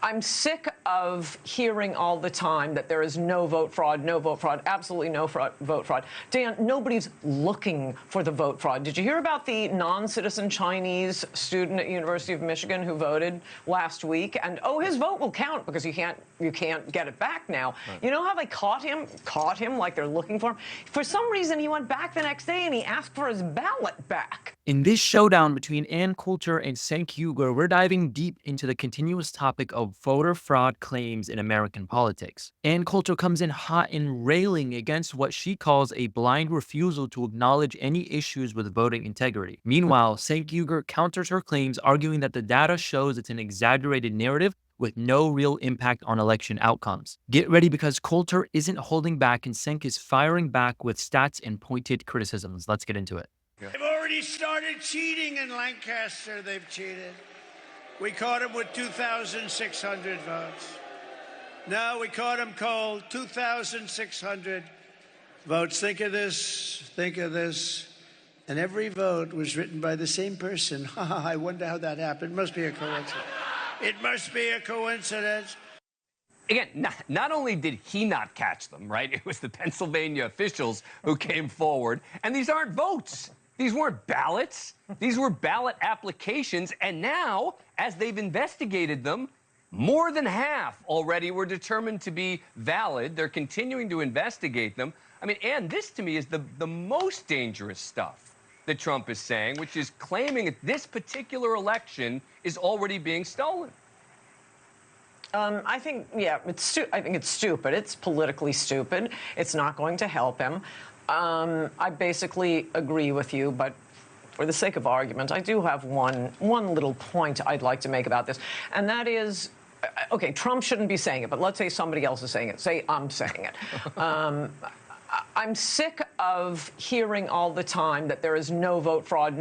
I'm sick of hearing all the time that there is no vote fraud, absolutely no vote fraud. Dan, nobody's looking for the vote fraud. Did you hear about the non-citizen Chinese student at University of Michigan who voted last week? And, oh, his vote will count because you can't get it back now. Right. You know how they caught him like they're looking for him? For some reason, he went back the next day and he asked for his ballot back. In this showdown between Coulter and Cenk Uygur, we're diving deep into the continuous topic of voter fraud claims in American politics. Coulter comes in hot and railing against what she calls a blind refusal to acknowledge any issues with voting integrity. Meanwhile, Cenk Uygur counters her claims, arguing that the data shows it's an exaggerated narrative with no real impact on election outcomes. Get ready because Coulter isn't holding back and Cenk is firing back with stats and pointed criticisms. Let's get into it. They've already started cheating in Lancaster. They've cheated. We caught them with 2,600 votes. No, we caught them cold. 2,600 votes. Think of this. Think of this. And every vote was written by the same person. I wonder how that happened. It must be a coincidence. It must be a coincidence. Again, not only did he not catch them, right? It was the Pennsylvania officials who came forward. And these aren't votes. These weren't ballots. These were ballot applications. And now, as they've investigated them, more than half already were determined to be valid. They're continuing to investigate them. I mean, and this to me is the most dangerous stuff that Trump is saying, which is claiming that this particular election is already being stolen. I think, yeah, I think it's stupid. It's politically stupid. It's not going to help him. I basically agree with you, but for the sake of argument, I do have one little point I'd like to make about this, and that is, okay, Trump shouldn't be saying it, but let's say somebody else is saying it. Say I'm saying it. I'm sick of hearing all the time that there is no vote fraud,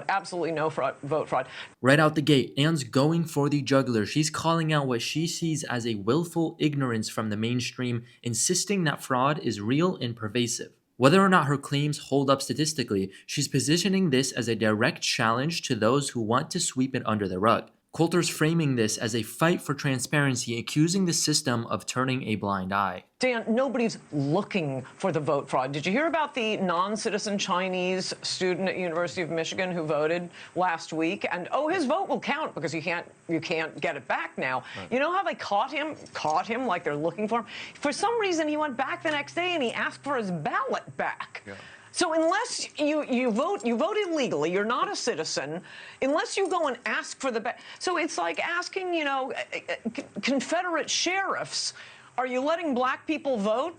absolutely no vote fraud. Right out the gate, Anne's going for the jugular. She's calling out what she sees as a willful ignorance from the mainstream, insisting that fraud is real and pervasive. Whether or not her claims hold up statistically, she's positioning this as a direct challenge to those who want to sweep it under the rug. Coulter's framing this as a fight for transparency, accusing the system of turning a blind eye. Dan, nobody's looking for the vote fraud. Did you hear about the non-citizen Chinese student at University of Michigan who voted last week? And, oh, his vote will count because you can't get it back now. Right. You know how they caught him like they're looking for him? For some reason, he went back the next day and he asked for his ballot back. Yeah. So unless you vote illegally, you're not a citizen, unless you go and ask for the so it's like asking, you know, Confederate sheriffs, are you letting black people vote?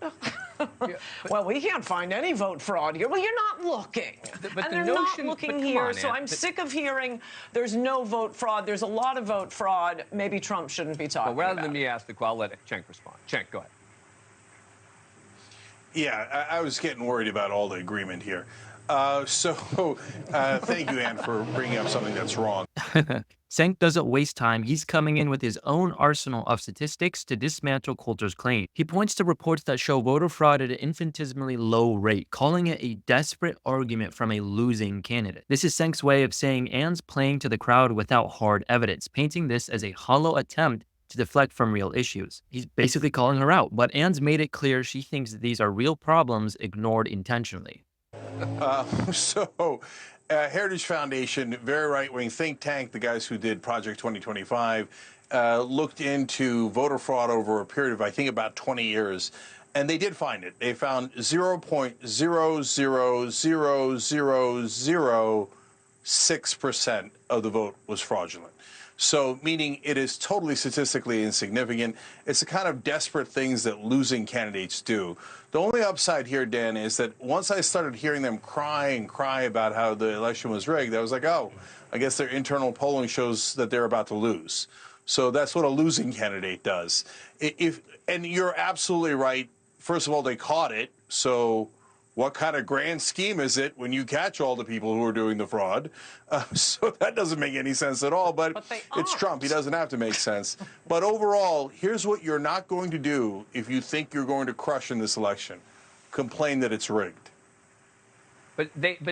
Yeah, well, we can't find any vote fraud here. Well, you're not looking. And they're not looking here, so I'm sick of hearing there's no vote fraud. There's a lot of vote fraud. Maybe Trump shouldn't be talking about it. Well, rather than me ask the question, I'll let Cenk respond. Cenk, go ahead. Yeah, I was getting worried about all the agreement here. Thank you, Ann, for bringing up something that's wrong. Cenk doesn't waste time. He's coming in with his own arsenal of statistics to dismantle Coulter's claim. He points to reports that show voter fraud at an infinitesimally low rate, calling it a desperate argument from a losing candidate. This is Cenk's way of saying Anne's playing to the crowd without hard evidence, painting this as a hollow attempt to deflect from real issues. He's basically calling her out, but Anne's made it clear she thinks that these are real problems ignored intentionally. Heritage Foundation, very right-wing think tank, the guys who did Project 2025, looked into voter fraud over a period of, I think, about 20 years. And they did find it. They found 0.00006% of the vote was fraudulent. So, meaning it is totally statistically insignificant. It's the kind of desperate things that losing candidates do. The only upside here, Dan, is that once I started hearing them cry about how the election was rigged, I was like, oh, I guess their internal polling shows that they're about to lose. So that's what a losing candidate does. And you're absolutely right. First of all, they caught it. So what kind of grand scheme is it when you catch all the people who are doing the fraud? So that doesn't make any sense at all, but it's Trump. He doesn't have to make sense. But overall, here's what you're not going to do if you think you're going to crush in this election. Complain that it's rigged. But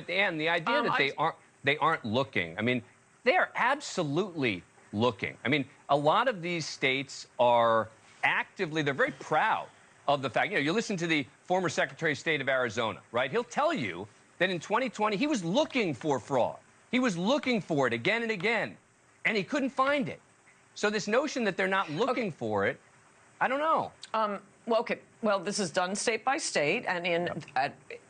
Ann, the idea that they aren't looking, I mean, they are absolutely looking. I mean, a lot of these states are actively, they're very proud of the fact, you listen to the former Secretary of State of Arizona, right? He'll tell you that in 2020, he was looking for fraud. He was looking for it again and again, and he couldn't find it. So this notion that they're not looking for it, I don't know. Well, okay. Well, this is done state by state, and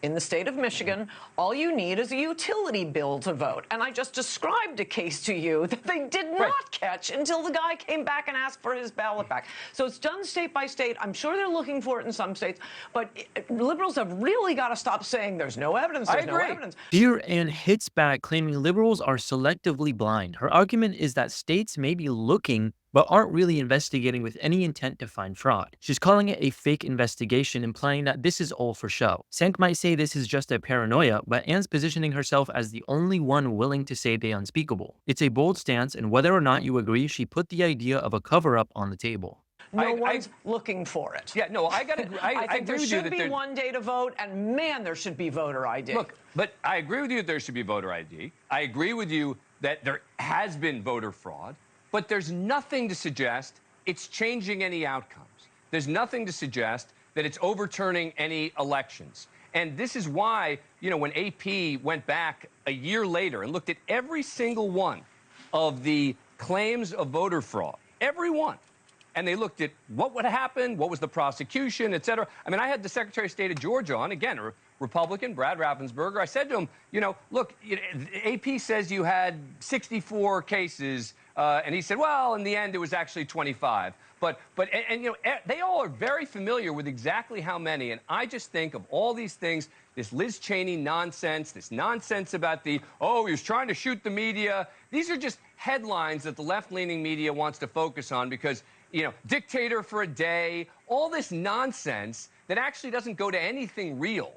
in the state of Michigan, all you need is a utility bill to vote. And I just described a case to you that they did not catch until the guy came back and asked for his ballot back. So it's done state by state. I'm sure they're looking for it in some states, but liberals have really got to stop saying there's no evidence. There's no evidence. Here, Ann hits back, claiming liberals are selectively blind. Her argument is that states may be looking but aren't really investigating with any intent to find fraud. She's calling it a fake investigation, implying that this is all for show. Cenk might say this is just a paranoia, but Ann's positioning herself as the only one willing to say the unspeakable. It's a bold stance, and whether or not you agree, she put the idea of a cover-up on the table. No one's looking for it. Yeah, no, I think there should be one day to vote, and man, there should be voter ID. Look, but I agree with you that there should be voter ID. I agree with you that there has been voter fraud. But there's nothing to suggest it's changing any outcomes. There's nothing to suggest that it's overturning any elections. And this is why, when AP went back a year later and looked at every single one of the claims of voter fraud, every one, and they looked at what would happen, what was the prosecution, et cetera. I mean, I had the Secretary of State of Georgia on, again, a Republican, Brad Raffensperger. I said to him, look, AP says you had 64 cases, and he said, well, in the end, it was actually 25. But they all are very familiar with exactly how many. And I just think of all these things, this Liz Cheney nonsense, this nonsense about he was trying to shoot the media. These are just headlines that the left-leaning media wants to focus on because, dictator for a day, all this nonsense that actually doesn't go to anything real.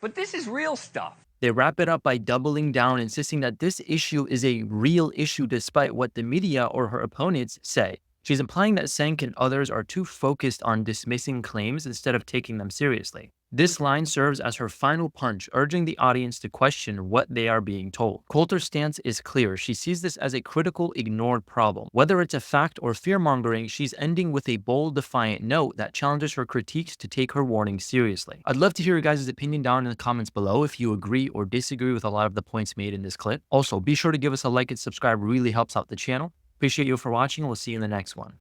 But this is real stuff. They wrap it up by doubling down, insisting that this issue is a real issue despite what the media or her opponents say. She's implying that Cenk and others are too focused on dismissing claims instead of taking them seriously. This line serves as her final punch, urging the audience to question what they are being told. Coulter's stance is clear. She sees this as a critical, ignored problem. Whether it's a fact or fear-mongering, she's ending with a bold, defiant note that challenges her critiques to take her warning seriously. I'd love to hear your guys' opinion down in the comments below if you agree or disagree with a lot of the points made in this clip. Also, be sure to give us a like and subscribe, really helps out the channel. Appreciate you for watching, we'll see you in the next one.